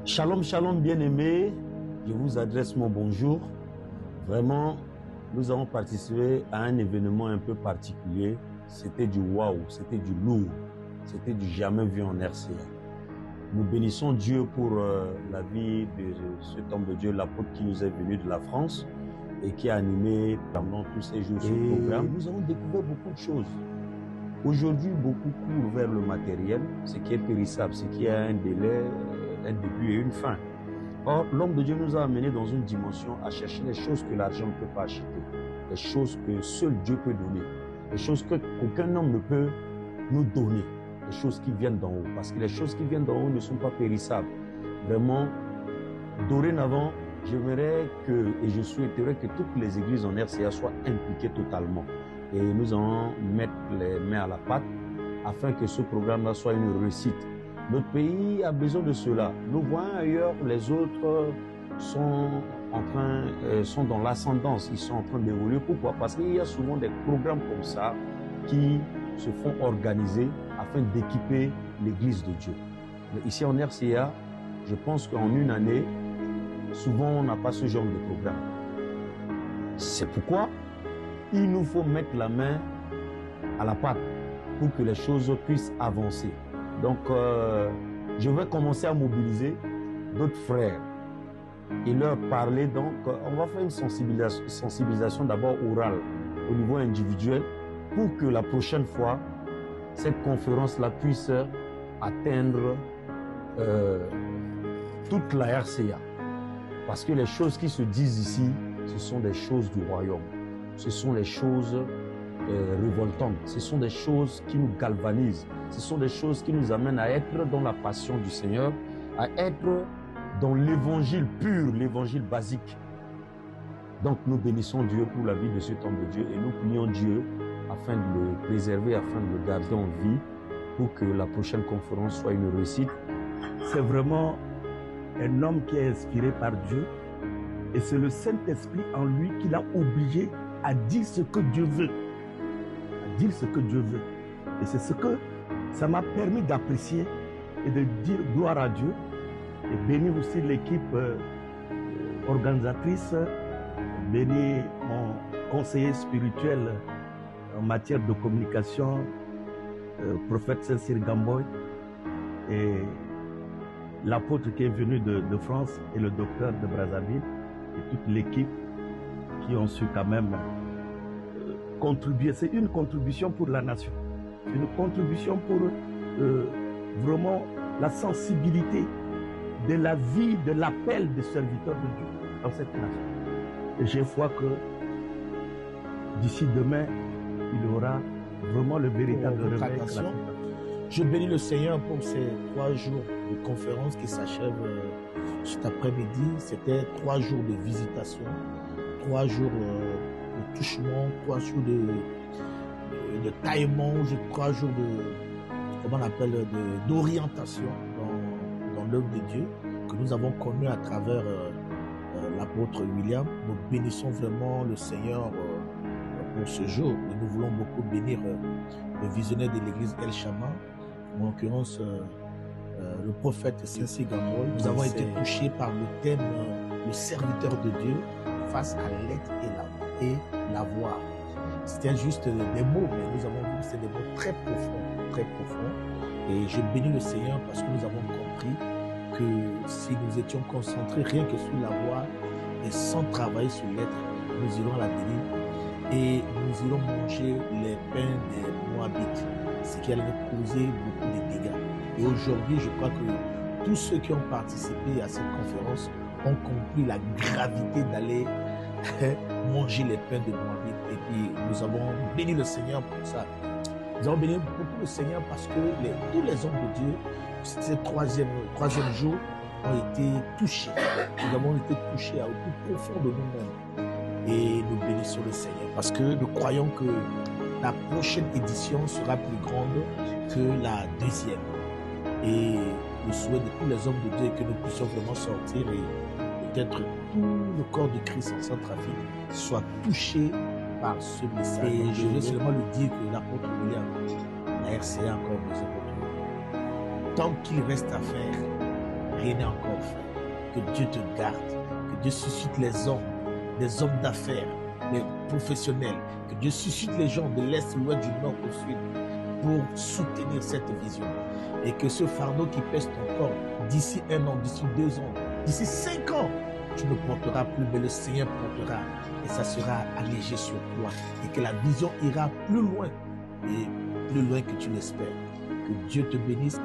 Shalom, shalom, bien-aimés. Je vous adresse mon bonjour. Vraiment, nous avons participé à un événement un peu particulier. C'était du waouh, c'était du lourd, c'était du jamais vu en RCA. Nous bénissons Dieu pour la vie de cet homme de Dieu, l'apôtre qui nous est venu de la France et qui a animé pendant tous ces jours ce programme. Nous avons découvert beaucoup de choses. Aujourd'hui, beaucoup courent vers le matériel, ce qui est périssable, ce qui a un délai, un début et une fin. Or, l'homme de Dieu nous a amenés dans une dimension à chercher les choses que l'argent ne peut pas acheter, les choses que seul Dieu peut donner, les choses qu'aucun homme ne peut nous donner, les choses qui viennent d'en haut. Parce que les choses qui viennent d'en haut ne sont pas périssables. Vraiment, dorénavant, j'aimerais et je souhaiterais que toutes les églises en RCA soient impliquées totalement. Et nous allons mettre les mains à la pâte afin que ce programme-là soit une réussite. Notre pays a besoin de cela. Nous voyons ailleurs, les autres sont dans l'ascendance, ils sont en train d'évoluer. Pourquoi? Parce qu'il y a souvent des programmes comme ça qui se font organiser afin d'équiper l'église de Dieu. Mais ici en RCA, je pense qu'en une année, souvent on n'a pas ce genre de programme. C'est pourquoi il nous faut mettre la main à la pâte pour que les choses puissent avancer. Donc, je vais commencer à mobiliser d'autres frères et leur parler. Donc, on va faire une sensibilisation d'abord orale au niveau individuel pour que la prochaine fois, cette conférence-là puisse atteindre toute la RCA. Parce que les choses qui se disent ici, ce sont des choses du royaume. Ce sont les choses révoltantes. Ce sont des choses qui nous galvanisent. Ce sont des choses qui nous amènent à être dans la passion du Seigneur, à être dans l'évangile pur, l'évangile basique. Donc nous bénissons Dieu pour la vie de cet homme de Dieu et nous prions Dieu afin de le préserver, afin de le garder en vie pour que la prochaine conférence soit une réussite. C'est vraiment un homme qui est inspiré par Dieu et c'est le Saint-Esprit en lui qui l'a obligé à dire ce que Dieu veut. À dire ce que Dieu veut. Et c'est ce que ça m'a permis d'apprécier et de dire gloire à Dieu et bénir aussi l'équipe organisatrice, bénir mon conseiller spirituel en matière de communication, prophète Saint-Cyr Gamboy, et l'apôtre qui est venu de France et le docteur de Brazzaville et toute l'équipe qui ont su quand même contribuer. C'est une contribution pour la nation. C'est une contribution pour vraiment la sensibilité de la vie, de l'appel des serviteurs de Dieu dans cette nation. Et j'ai foi que d'ici demain, il y aura vraiment le véritable réveil. Je bénis le Seigneur pour ces 3 jours de conférence qui s'achèvent cet après-midi. C'était 3 jours de visitation, 3 jours de touchement, 3 jours de taillement, 3 jours comment on appelle, d'orientation dans l'œuvre de Dieu que nous avons connu à travers l'apôtre William. Nous bénissons vraiment le Seigneur pour ce jour et nous voulons beaucoup bénir le visionnaire de l'église El Shammah, en l'occurrence le prophète Saint-Cyr Gamboy. Nous avons été touchés par le thème le serviteur de Dieu face à l'être et la voix. C'était juste des mots, mais nous avons vu que c'est des mots très profonds, très profonds. Et je bénis le Seigneur parce que nous avons compris que si nous étions concentrés rien que sur la voix et sans travailler sur l'être, nous irons à la dérive et nous irons manger les pains des Moabites, ce qui allait nous causer beaucoup de dégâts. Et aujourd'hui, je crois que tous ceux qui ont participé à cette conférence ont compris la gravité d'aller manger les pains de Moabit. Et puis nous avons béni le Seigneur pour ça. Nous avons béni beaucoup le Seigneur parce que tous les hommes de Dieu, ces troisième jour, ont été touchés. Nous avons été touchés au plus profond de nous-mêmes. Et nous bénissons le Seigneur parce que nous croyons que la prochaine édition sera plus grande que la deuxième. Et le souhait de tous les hommes de Dieu est que nous puissions vraiment sortir et peut-être tout le corps de Christ en Centrafrique soit touché par ce message. Et je veux seulement lui dire que l'apôtre William, la RCA encore besoin de nous. Tant qu'il reste à faire, rien n'est encore fait. Que Dieu te garde, que Dieu suscite les hommes d'affaires, les professionnels, que Dieu suscite les gens de l'Est, de l'Ouest, du Nord au Sud pour soutenir cette vision. Et que ce fardeau qui pèse ton corps, d'ici 1 an, d'ici 2 ans, d'ici 5 ans, tu ne porteras plus, mais le Seigneur portera et ça sera allégé sur toi. Et que la vision ira plus loin et plus loin que tu l'espères. Que Dieu te bénisse.